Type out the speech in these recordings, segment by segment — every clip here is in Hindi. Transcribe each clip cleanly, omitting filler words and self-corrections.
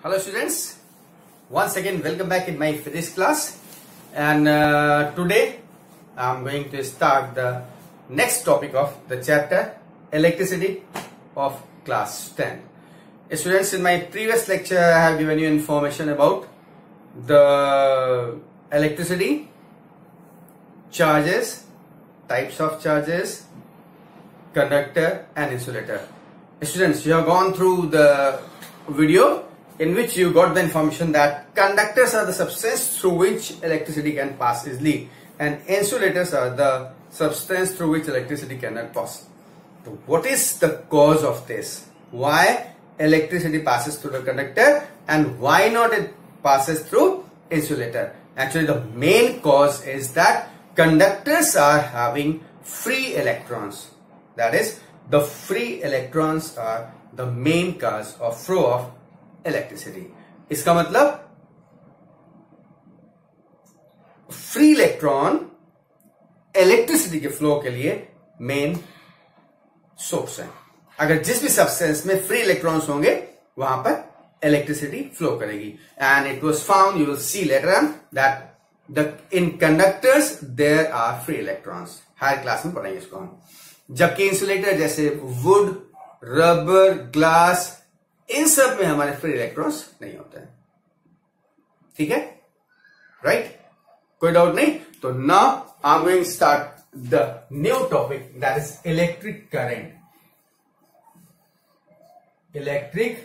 Hello students, once again welcome back in my physics class, and today I am going to start the next topic of the chapter electricity of class 10. Students, in my previous lecture I have given you information about the electricity, charges, types of charges, conductor and insulator. Students, you have gone through the video in which you got the information that conductors are the substance through which electricity can pass easily and insulators are the substance through which electricity cannot pass. So what is the cause of this? Why electricity passes through the conductor and why not it passes through insulator? Actually, the main cause is that conductors are having free electrons. That is, the free electrons are the main cause of flow of electricity. इसका मतलब फ्री इलेक्ट्रॉन इलेक्ट्रिसिटी के फ्लो के लिए मेन सोर्स है. अगर जिस भी सब्सटेंस में फ्री इलेक्ट्रॉन्स होंगे वहां पर इलेक्ट्रिसिटी फ्लो करेगी. And it was found, you will see later on, that in conductors there are free electrons. हर क्लास में पढ़ेंगे इसको हम. जबकि इंसुलेटर जैसे वुड, रबर, ग्लास, इन सब में हमारे फ्री इलेक्ट्रॉन्स नहीं होते हैं. ठीक है, राइट? कोई डाउट नहीं? तो now I am going start the new topic, that is electric current. Electric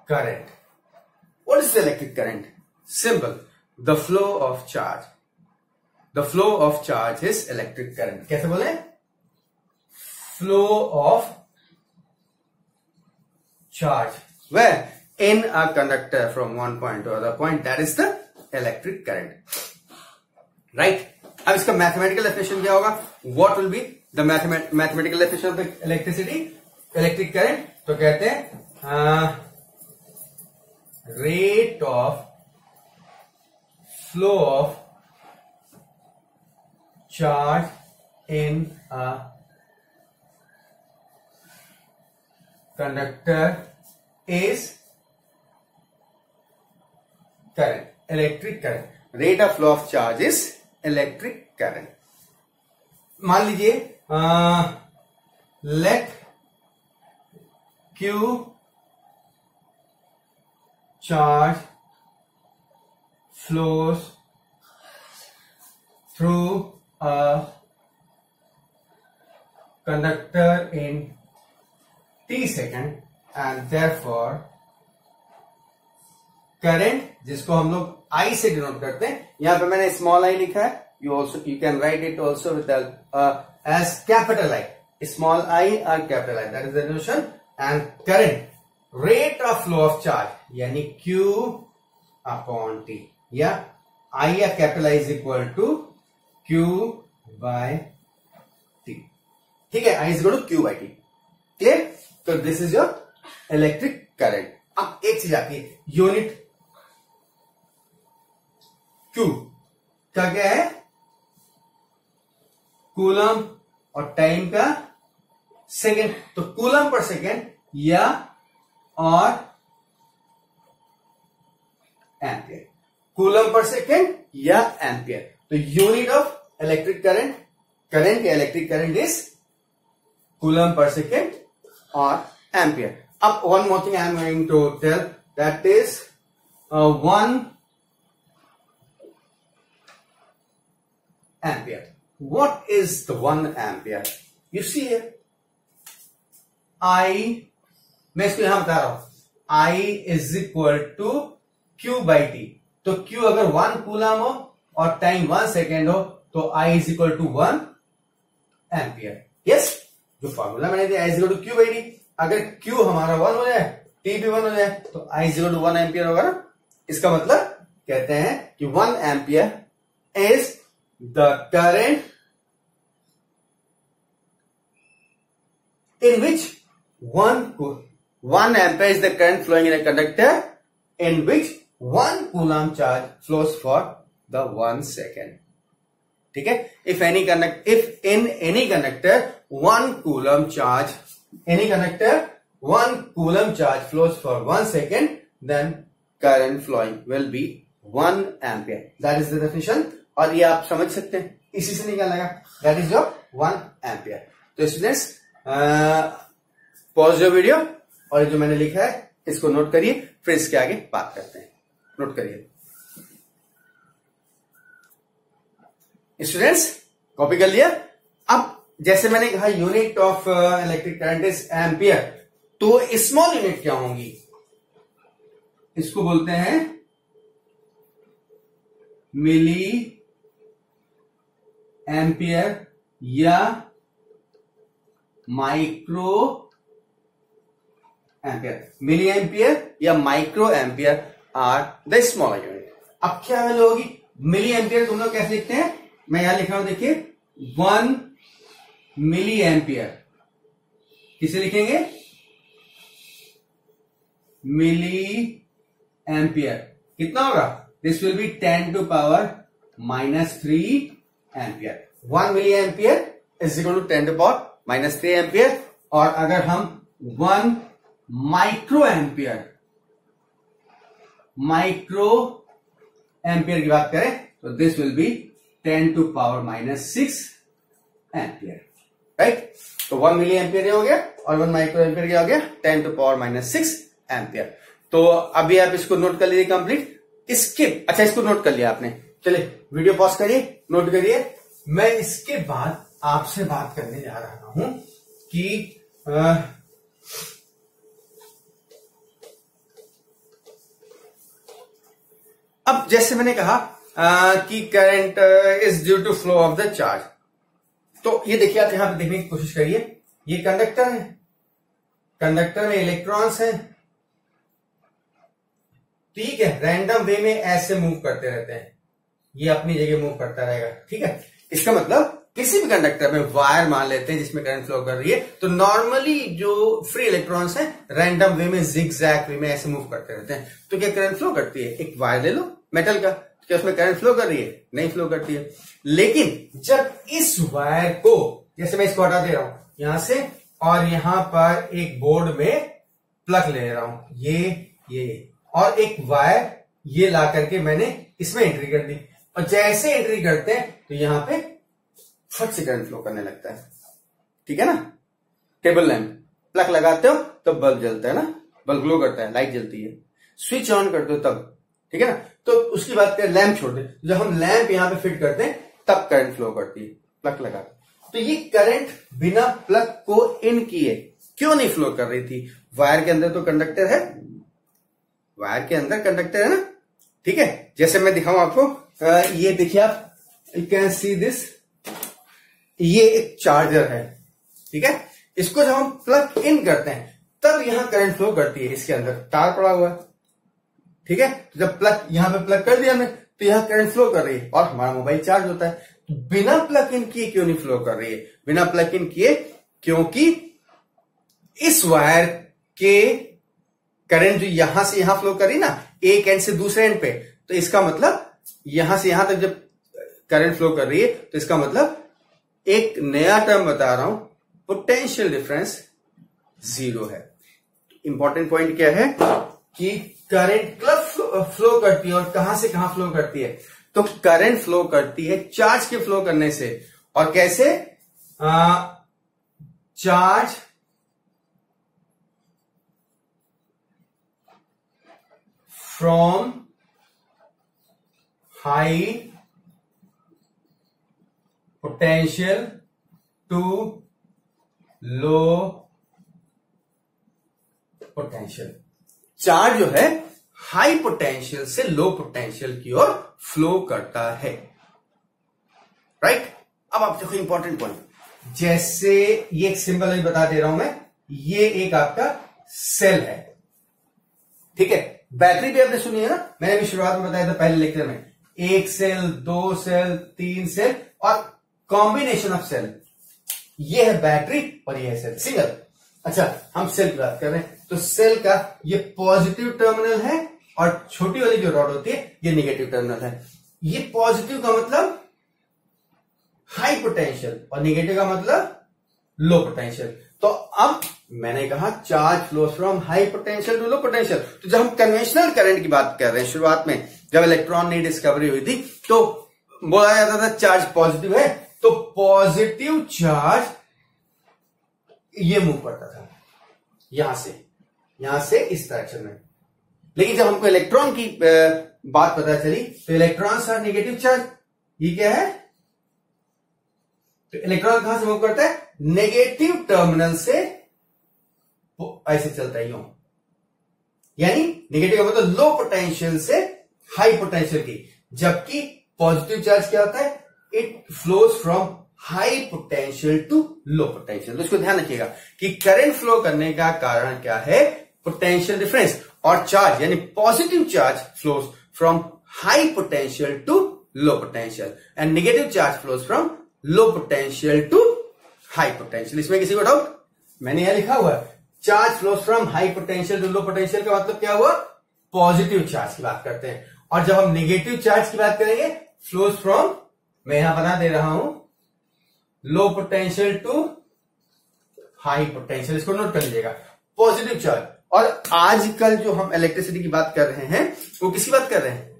current. What is electric current? Simple, the flow of charge. The flow of charge is electric current. कैसे बोले? Flow of charge where in a conductor from one point to other point, that is the electric current, right? अब इसका mathematical definition क्या होगा? What will be the mathematical definition of the electricity, electric current? तो कहते हैं rate of flow of charge in a conductor is current, electric current. Rate of flow of charge is electric current. मान लीजिए let Q charge flows through a conductor in t second and therefore current, जिसको हम लोग I से डिनोट करते हैं, यहां पे मैंने स्मॉल I लिखा है. you can write it also with as capital I, small I or capital I, that is the notion. And current, rate of flow of charge, यानी Q upon T, या I या capital I is equal to Q by T. ठीक है, I is equal to Q by T. Clear? तो this is your electric current. अब एक चीज आती है, यूनिट क्यू का क्या है? कूलम और टाइम का सेकेंड. तो कूलम पर सेकेंड या और एम्पियर. कूलम पर सेकेंड या एम्पियर. तो unit of electric current, current या electric current is coulomb per second or ampere. Up one more thing I am going to tell, that is 1 ampere. What is the 1 ampere? You see here, I, मैं इसको यहां बता रहा हूं, I is equal to Q by T. तो Q अगर 1 कूलम हो और टाइम 1 सेकेंड हो तो I is equal to 1 ampere. Yes? जो फॉर्मूला मैंने दिया I is equal to Q by T, अगर Q हमारा 1 हो जाए, T भी 1 हो जाए, तो I is equal to 1 ampere होगा ना. इसका मतलब कहते हैं कि 1 ampere is the current in which 1 ampere is the current flowing in a conductor in which 1 coulomb charge flows for the 1 second. ठीक है? If in any conductor 1 coulomb charge, any conductor 1 coulomb charge flows for 1 second, then current flowing will be 1 ampere. That is the definition. और ये आप समझ सकते हैं, इसी से निकालेगा. That is your 1 ampere. तो स्टूडेंट्स पॉज जो वीडियो और जो मैंने लिखा है इसको नोट करिए, फिर इसके आगे बात करते हैं. नोट करिए स्टूडेंट्स, कॉपी कर लिया. अब जैसे मैंने कहा unit of electric current is ampere, तो स्मॉल यूनिट क्या होंगी? इसको बोलते हैं मिली एम्पियर या माइक्रो एम्पियर. मिली एम्पियर या microampere are the small unit. अब क्या वैल्यू होगी? मिली एम्पियर तुम लोग कैसे लिखते हैं? मैं यहां लिख रहा हूं, देखिए 1 मिली एम्पियर. किसे लिखेंगे? Milliampere. कितना होगा? This will be 10 to power -3 ampere. 1 milliampere is equal to 10 to power -3 ampere. और अगर हम 1 माइक्रो एम्पियर की बात करें तो this will be 10 to power -6 ampere. Right? तो 1 मिली एम्पियर हो गया और 1 माइक्रो एम्पियर क्या हो गया? 10 to power -6 एम्पियर. तो अभी आप इसको नोट कर लीजिए कंप्लीट. स्किप. अच्छा, इसको नोट कर लिया आपने. चलिए वीडियो पॉज करिए, नोट करिए. मैं इसके बाद आपसे बात करने जा रहा हूं कि अब जैसे मैंने कहा कि current is due to flow of the charge. तो ये देखिए, आप यहां पे देखने की कोशिश करिए. ये कंडक्टर है, कंडक्टर में इलेक्ट्रॉन्स हैं. ठीक है, रैंडम वे में ऐसे मूव करते रहते हैं. ये अपनी जगह मूव करता रहेगा. ठीक है, इसका मतलब किसी भी कंडक्टर में वायर मान लेते हैं जिसमें करंट फ्लो कर रही है, तो नॉर्मली जो फ्री इलेक्ट्रॉन्स हैं रैंडम वे में, जिगजैग वे में ऐसे मूव करते रहते हैं. तो क्या करंट फ्लो करती है? एक वायर ले लो मेटल का, क्या उसमें करंट फ्लो कर रही है? नहीं फ्लो करती है. लेकिन जब इस वायर को, जैसे मैं इसको हटा दे रहा हूं यहां से, और यहां पर एक बोर्ड में प्लग ले रहा हूं, ये और एक वायर ये ला करके मैंने इसमें एंट्री कर दी, और जैसे एंट्री करते हैं तो यहां पे फट से करंट फ्लो करने लगता है. ठीक है ना? टेबल लैंप प्लग लगाते हो तो बल्ब जलता है ना, बल्ब ग्लो करता है, लाइट जलती है. स्विच ऑन करते हो तब. ठीक है ना? तो उसकी बात करें, लैंप छोड़ दे, जब हम लैंप यहां पे फिट करते हैं तब करंट फ्लो करती है प्लग लगा. तो ये करंट बिना प्लग को इन किए क्यों नहीं फ्लो कर रही थी? वायर के अंदर तो कंडक्टर है, वायर के अंदर कंडक्टर है ना. ठीक है, जैसे मैं दिखाऊं आपको, ये देखिए आप, यू कैन सी दिस, ये एक चार्जर है. ठीक है, इसको जब हम प्लग इन करते हैं तब यहां करंट फ्लो करती है. इसके अंदर तार पड़ा हुआ है. ठीक है, तो जब प्लग यहां पे प्लग कर दिया हमने तो यहां करंट फ्लो कर रही है और हमारा मोबाइल चार्ज होता है. बिना प्लग इन किए क्यों नहीं फ्लो कर रही है? बिना प्लग इन किए क्योंकि इस वायर के करंट जो यहां से यहां फ्लो कर रही ना, एक एंड से दूसरे एंड पे, तो इसका मतलब यहां से यहां तक जब करंट फ्लो कर रही है तो इसका मतलब एक नया टर्म बता रहा हूं, पोटेंशियल डिफरेंस 0 है. इंपॉर्टेंट पॉइंट क्या है कि करंट कब फ्लो करती है और कहां से कहां फ्लो करती है? तो करंट फ्लो करती है चार्ज के फ्लो करने से. और कैसे? Charge from high potential to low potential. Charge जो है हाई पोटेंशियल से लो पोटेंशियल की ओर फ्लो करता है. राइट? अब आप देखो इंपॉर्टेंट पॉइंट, जैसे ये एक सिंबल में बता दे रहा हूं मैं, ये एक आपका सेल है. ठीक है, बैटरी भी आपने सुनी है ना, मैंने भी शुरुआत में बताया था पहले लेक्चर में, 1 सेल 2 सेल 3 सेल और कॉम्बिनेशन ऑफ सेल. ये है बैटरी और ये है सेल सिंगल. अच्छा, हम सेल की बात कर रहे हैं, तो सेल का ये पॉजिटिव टर्मिनल है और छोटी वाली जो रॉड होती है ये नेगेटिव टर्मिनल है. ये पॉजिटिव का मतलब हाई पोटेंशियल और नेगेटिव का मतलब लो पोटेंशियल. तो अब मैंने कहा charge flows from high potential to low potential. तो जब हम कन्वेंशनल करंट की बात कर रहे हैं, शुरुआत में जब इलेक्ट्रॉन की डिस्कवरी हुई थी तो बोला जाता था चार्ज पॉजिटिव है, तो पॉजिटिव चार्ज ये मूव करता था यहां से इस डायरेक्शन में। लेकिन जब हमको इलेक्ट्रॉन की बात पता चली तो इलेक्ट्रॉन्स आर नेगेटिव चार्ज। ये क्या है? तो इलेक्ट्रॉन कहां से मूव करता है? नेगेटिव टर्मिनल से ऐसे चलता है यूं, यानी नेगेटिव का मतलब लो पोटेंशियल से हाई पोटेंशियल की। जबकि पॉजिटिव चार्ज क्या होता है? It flows from high potential to low potential. तो इसको ध्यान रखिएगा कि करंट फ्लो करने का कारण क्या है? Potential difference. और चार्ज यानी positive charge flows from high potential to low potential and negative charge flows from low potential to high potential. इसमें किसी को डाउट? मैंने यहां लिखा हुआ है charge flows from high potential to low potential का मतलब क्या हुआ? पॉजिटिव चार्ज की बात करते हैं। और जब हम नेगेटिव चार्ज की बात करेंगे फ्लोज फ्रॉम, मैं यहां बता दे रहा हूं, low potential to high potential. इसको नोट कर लीजिएगा, पॉजिटिव चार्ज। और आजकल जो हम इलेक्ट्रिसिटी की बात कर रहे हैं वो किसकी बात कर रहे हैं?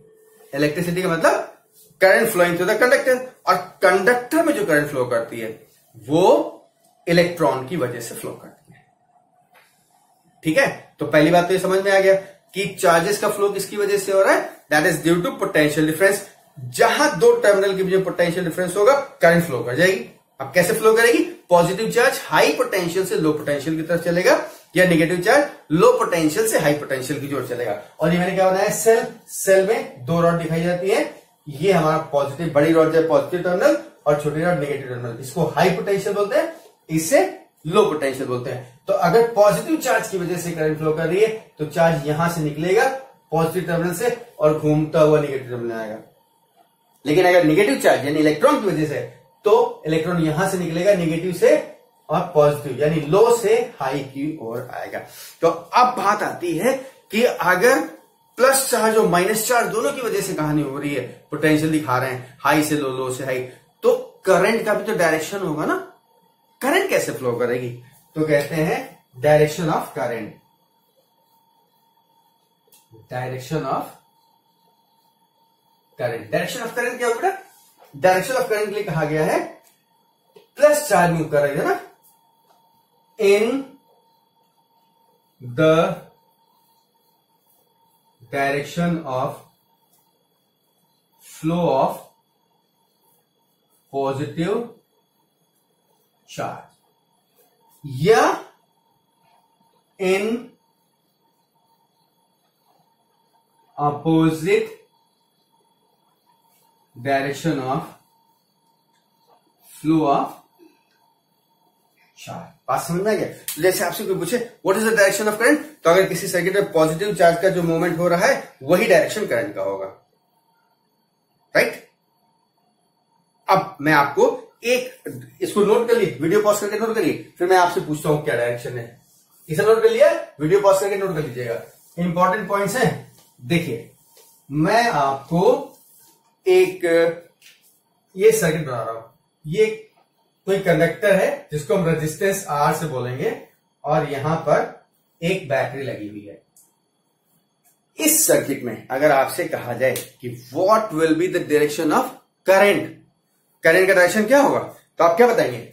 इलेक्ट्रिसिटी का मतलब current flowing through the conductor. और कंडक्टर में जो करंट फ्लो करती है वो इलेक्ट्रॉन की वजह से फ्लो करती है। ठीक है, तो पहली बात तो ये समझ में आ गया कि चार्जेस का फ्लो किसकी वजह से हो रहा है? That is due to potential difference. जहां दो टर्मिनल के बीच में पोटेंशियल डिफरेंस होगा करंट फ्लो कर जाएगी। अब कैसे फ्लो करेगी? पॉजिटिव चार्ज हाई पोटेंशियल से लो पोटेंशियल की तरफ चलेगा या नेगेटिव चार्ज लो पोटेंशियल से हाई पोटेंशियल की ओर चलेगा। और ये मैंने क्या बनाया? सेल में दो रॉड दिखाई जाती है। ये हमारा पॉजिटिव, बड़ी रॉड है पॉजिटिव टर्मिनल और छोटी रॉड नेगेटिव टर्मिनल। इसको हाई पोटेंशियल बोलते हैं, इसे लो पोटेंशियल बोलते हैं। तो अगर पॉजिटिव चार्ज की वजह से करंट फ्लो कर रही है तो चार्ज यहां से निकलेगा पॉजिटिव टर्मिनल से और घूमता हुआ नेगेटिव टर्मिनल आएगा। लेकिन अगर नेगेटिव चार्ज यानी इलेक्ट्रॉन की वजह से, तो इलेक्ट्रॉन यहां से निकलेगा नेगेटिव से और पॉजिटिव यानी लो से हाई की ओर आएगा। तो अब बात आती है कि अगर प्लस चार्ज और माइनस चार्ज दोनों की वजह से कहानी हो रही है, पोटेंशियल दिखा रहे हैं हाई से लो, लो से हाई, तो करंट का भी तो डायरेक्शन होगा ना। करंट कैसे फ्लो करेगी? तो कहते हैं direction of current. Direction of current. Direction of current क्या होगा? डायरेक्शन ऑफ करंट के लिए कहा गया है प्लस चार्ज मूव कर रही है ना in the direction of flow of positive charge या in opposite direction of flow of charge. बात समझ में आ गया? जैसे आपसे कोई पूछे what is the direction of current, तो अगर किसी सर्किट में पॉजिटिव चार्ज का जो मूवमेंट हो रहा है वही डायरेक्शन करंट का होगा, राइट? अब मैं आपको इसको नोट कर लीजिए, वीडियो पॉज करके नोट करिए, फिर मैं आपसे पूछता हूं क्या डायरेक्शन है। इसे नोट कर लिया? वीडियो पॉज करके नोट कर लीजिएगा, इंपॉर्टेंट पॉइंट्स हैं। देखिए मैं आपको एक ये सर्किट बना रहा हूं। ये कोई कंडक्टर है जिसको हम रेजिस्टेंस R से बोलेंगे और यहां पर एक बैटरी लगी हुई है। इस सर्किट में अगर आपसे कहा जाए कि what will be the direction of current, current का डायरेक्शन क्या होगा, तो आप क्या बताएंगे?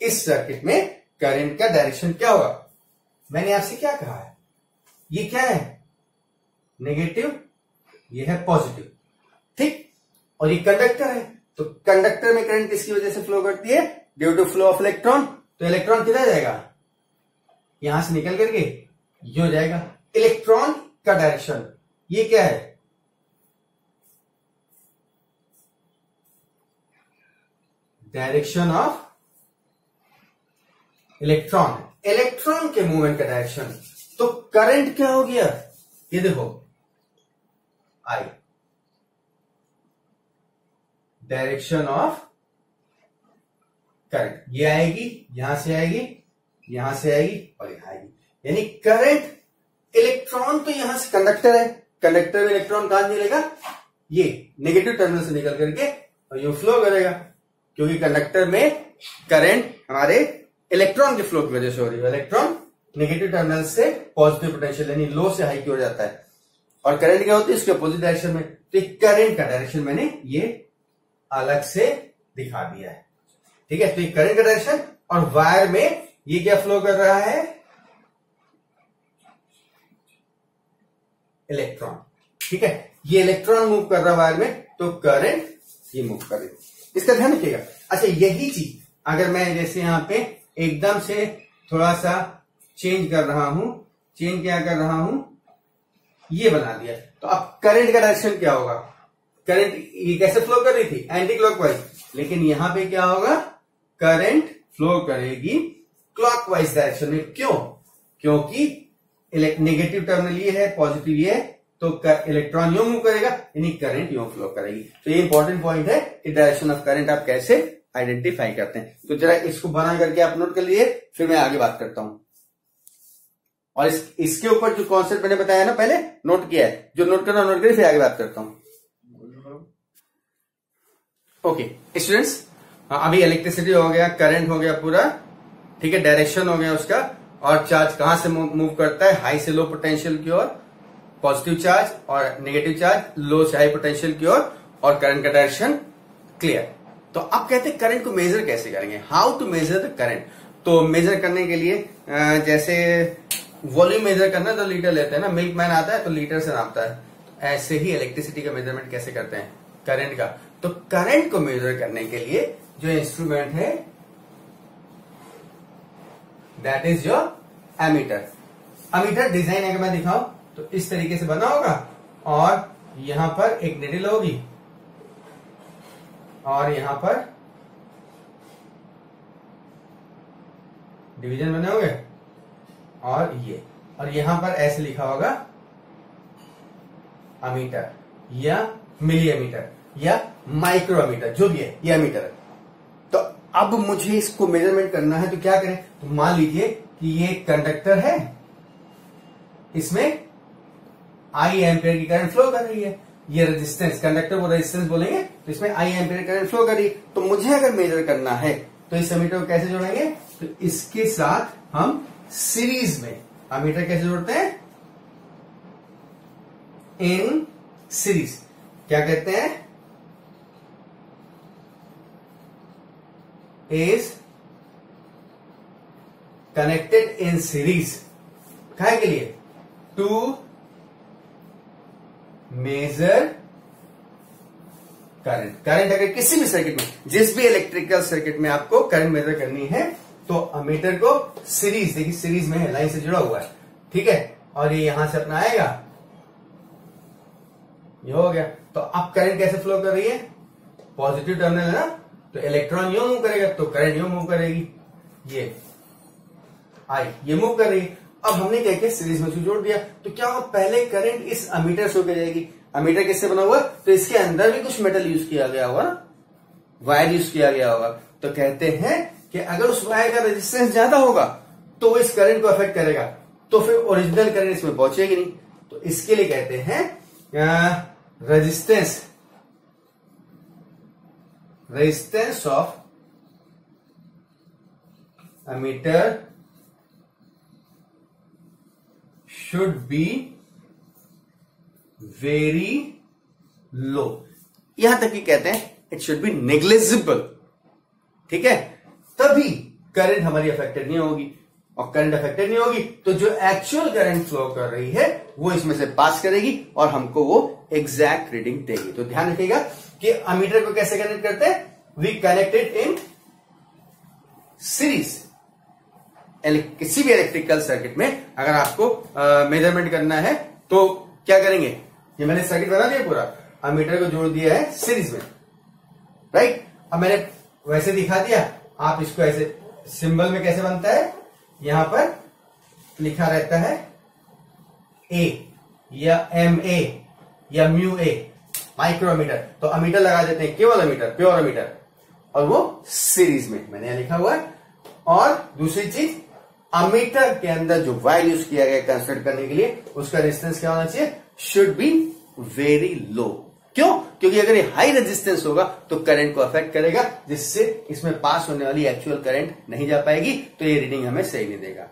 इस सर्किट में करंट का डायरेक्शन क्या होगा? मैंने आपसे क्या कहा है? ये क्या है? नेगेटिव, ये है पॉजिटिव, ठीक? और ये कंडक्टर है, तो कंडक्टर में करंट किसकी वजह से फ्लो करती है? Due to flow of electron. तो इलेक्ट्रॉन किधर जाएगा? यहां से निकल करके ये हो जाएगा। इलेक्ट्रॉन का डायरेक्शन ये क्या है? डायरेक्शन ऑफ इलेक्ट्रॉन, इलेक्ट्रॉन के मूवमेंट का डायरेक्शन। तो करंट क्या हो गया? ये देखो आई, डायरेक्शन ऑफ करंट, ये आएगी, यहां से आएगी, यहां से आएगी और यहां आएगी। यानी करंट, इलेक्ट्रॉन तो यहां से कंडक्टर है, कंडक्टर में इलेक्ट्रॉन कहां मिलेगा? ये नेगेटिव टर्मिनल से निकल करके और ये फ्लो करेगा, क्योंकि कंडक्टर में करंट हमारे इलेक्ट्रॉन के फ्लो की वजह से हो रही है। इलेक्ट्रॉन नेगेटिव टर्मिनल से पॉजिटिव पोटेंशियल यानी लो से हाई की ओर जाता है, और करंट क्या होती है इसके अपोजिट डायरेक्शन में। तो करंट का डायरेक्शन मैंने ये अलग से दिखा दिया है, ठीक है। तो ये करंट का डायरेक्शन, और वायर में ये क्या फ्लो कर रहा है, इलेक्ट्रॉन, ठीक है। ये इलेक्ट्रॉन मूव कर रहा है वायर में, तो करंट ये मूव कर रही है, इसका ध्यान रखिएगा। अच्छा, यही चीज अगर मैं जैसे यहां पे एकदम से थोड़ा सा चेंज कर रहा हूं, चेंज क्या कर रहा हूं, ये बना दिया, तो अब करंट का डायरेक्शन क्या होगा। करंट ये कैसे फ्लो कर रही थी, एंटी क्लॉकवाइज, लेकिन यहां पे क्या होगा, करंट फ्लो करेगी क्लॉकवाइज डायरेक्शन में। क्यों? क्योंकि नेगेटिव टर्मिनल ये है, पॉजिटिव ये है, तो इलेक्ट्रॉन यूं मूव करेगा, यानी करंट यूं फ्लो करेगी। तो ये इंपॉर्टेंट पॉइंट है कि डायरेक्शन ऑफ करंट आप कैसे आइडेंटिफाई करते हैं। तो जरा इसको बना करके आप नोट कर लिए, फिर मैं आगे बात करता हूं। और इसके ऊपर जो कॉन्सेप्ट मैंने बताया ना, पहले नोट किया है, जो नोट करना नोट करिए, फिर आगे बात करता हूं। ओके स्टूडेंट्स, अभी इलेक्ट्रिसिटी हो गया, करंट हो गया पूरा, ठीक है, डायरेक्शन हो गया उसका, और चार्ज कहां से मूव करता है, हाई से लो पोटेंशियल की ओर, पॉजिटिव चार्ज, और नेगेटिव चार्ज लो से हाई पोटेंशियल की ओर, और करंट का डायरेक्शन क्लियर। तो अब कहते हैं करंट को मेजर कैसे करेंगे, how to measure the current. तो मेजर करने के लिए जैसे वॉल्यूम मेजर करना तो लीटर लेते हैं ना, मिल्कमैन आता है तो लीटर से नापता है, ऐसे ही इलेक्ट्रिसिटी का मेजरमेंट कैसे करते हैं, करंट का। तो करंट को मेजर करने के लिए जो इंस्ट्रूमेंट है that is your ammeter. Ammeter design अगर मैं दिखाऊं तो इस तरीके से बना होगा, और यहां पर एक निडल होगी, और यहां पर डिवीजन बने होंगे, और यहां पर ऐसे लिखा होगा अमीटर या मिली एमीटर या माइक्रो अमीटर, जो भी है ये अमीटर है। तो अब मुझे इसको मेजरमेंट करना है, तो क्या करें, तो मान लीजिए कि ये कंडक्टर है, इसमें आई एम्पियर की करंट फ्लो कर रही है, ये रेजिस्टेंस, कंडक्टर को रेजिस्टेंस बोलेंगे, तो इसमें आई एम्पियर करंट फ्लो कर रही है। तो मुझे अगर मेजर करना है तो इस अमीटर को कैसे जोड़ेंगे, तो इसके साथ हम सीरीज में अमीटर कैसे जोड़ते हैं, इन सीरीज, क्या कहते हैं, इज कनेक्टेड इन सीरीज, काहे के लिए, टू मेजर करंट। करंट अगर किसी भी सर्किट में, जिस भी इलेक्ट्रिकल सर्किट में आपको करंट मेजर करनी है, तो अमीटर को सीरीज, देखिए सीरीज में है, लाइन से जुड़ा हुआ है, ठीक है, और ये यहां से अपना आएगा, ये हो गया। तो अब करंट कैसे फ्लो कर रही है, पॉजिटिव टर्मिनल है ना, तो इलेक्ट्रॉन यूं मूव करेगा, तो करंट यूं मूव करेगी, ये आई ये मूव कर रही है। अब हमने क्या किया, सीरीज में जोड़ दिया, तो क्या होगा, पहले करंट इस अमीटर से होकर जाएगी। अमीटर किससे बना हुआ, तो इसके अंदर भी कुछ मेटल यूज किया गया होगा, वायर यूज किया गया होगा। तो कहते हैं कि अगर उस वायर का रेजिस्टेंस ज्यादा होगा तो वो इस करंट को अफेक्ट करेगा, तो फिर ओरिजिनल करंट इसमें पहुंचेगी नहीं। तो इसके लिए कहते हैं resistance of ammeter should be very low, यहां तक कि कहते हैं it should be negligible, ठीक है, तभी करंट हमारी अफेक्टेड नहीं होगी। और करंट अफेक्टेड नहीं होगी तो जो एक्चुअल करंट फ्लो कर रही है वो इसमें से पास करेगी और हमको वो एग्जैक्ट रीडिंग देगी। तो ध्यान रखिएगा कि अमीटर को कैसे कनेक्ट करते हैं, वी कनेक्टेड इन सीरीज। किसी भी इलेक्ट्रिकल सर्किट में अगर आपको मेजरमेंट करना है तो क्या करेंगे, ये मैंने सर्किट बना दिया पूरा, अमीटर को जोड़ दिया है सीरीज में, राइट। अब मैंने वैसे दिखा दिया, आप इसको ऐसे सिंबल में कैसे बनता है, यहां पर लिखा रहता है ए या एम ए या म्यू ए, माइक्रोमीटर। तो अमीटर लगा देते हैं, केवल अमीटर, प्योर अमीटर, और वो सीरीज में मैंने यहां लिखा हुआ है। और दूसरी चीज, अमीटर के अंदर जो वायर यूज किया गया कंस्ट्रक्ट करने के लिए, उसका रेजिस्टेंस क्या होना चाहिए, शुड बी वेरी लो। क्यों? क्योंकि अगर ये हाई रेजिस्टेंस होगा तो करंट को अफेक्ट करेगा, जिससे इसमें पास होने वाली एक्चुअल करंट नहीं जा पाएगी, तो ये रीडिंग हमें सही नहीं देगा।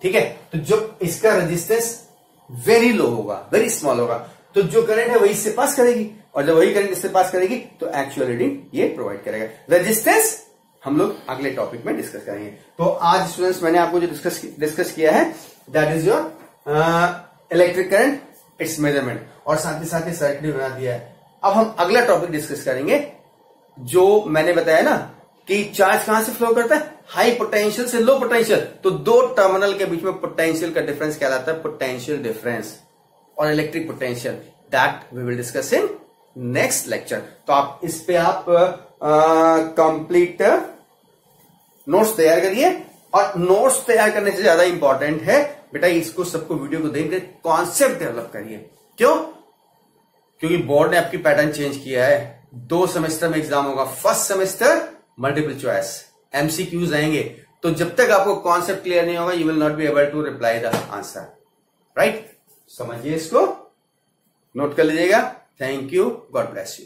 ठीक है, तो जो इसका रेजिस्टेंस वेरी लो होगा, वेरी स्मॉल होगा, तो जो करंट है वही इससे पास करेगी, और जब वही करंट इससे पास करेगी तो एक्चुअल रीडिंग ये प्रोवाइड करेगा। रेजिस्टेंस हम लोग अगले टॉपिक में डिस्कस करेंगे। तो आज स्टूडेंट्स मैंने आपको जो डिस्कस किया है that is your electric current, it's measurement, और साथ ही सर्किट भी बना दिया है। अब हम अगला टॉपिक डिस्कस करेंगे, जो मैंने बताया ना कि चार्ज कहां से फ्लो करता है, हाई पोटेंशियल से लो पोटेंशियल, तो दो टर्मिनल के बीच में पोटेंशियल का डिफरेंस कहलाता है पोटेंशियल डिफरेंस, और electric potential, that we will discuss in next lecture. तो आप इस पे आप कंप्लीट नोट्स तैयार करिए, और नोट्स तैयार करने से ज्यादा इंपॉर्टेंट है बेटा इसको सबको वीडियो को देखकर कॉन्सेप्ट डेवलप करिए। क्यों? क्योंकि बोर्ड ने आपकी पैटर्न चेंज किया है। 2 सेमेस्टर में एग्जाम होगा, first semester multiple choice MCQs आएंगे, तो जब तक आपको कॉन्सेप्ट क्लियर नहीं होगा you will not be able to reply the answer. Right, समझिए, इसको नोट कर लीजिएगा। Thank you, God bless you.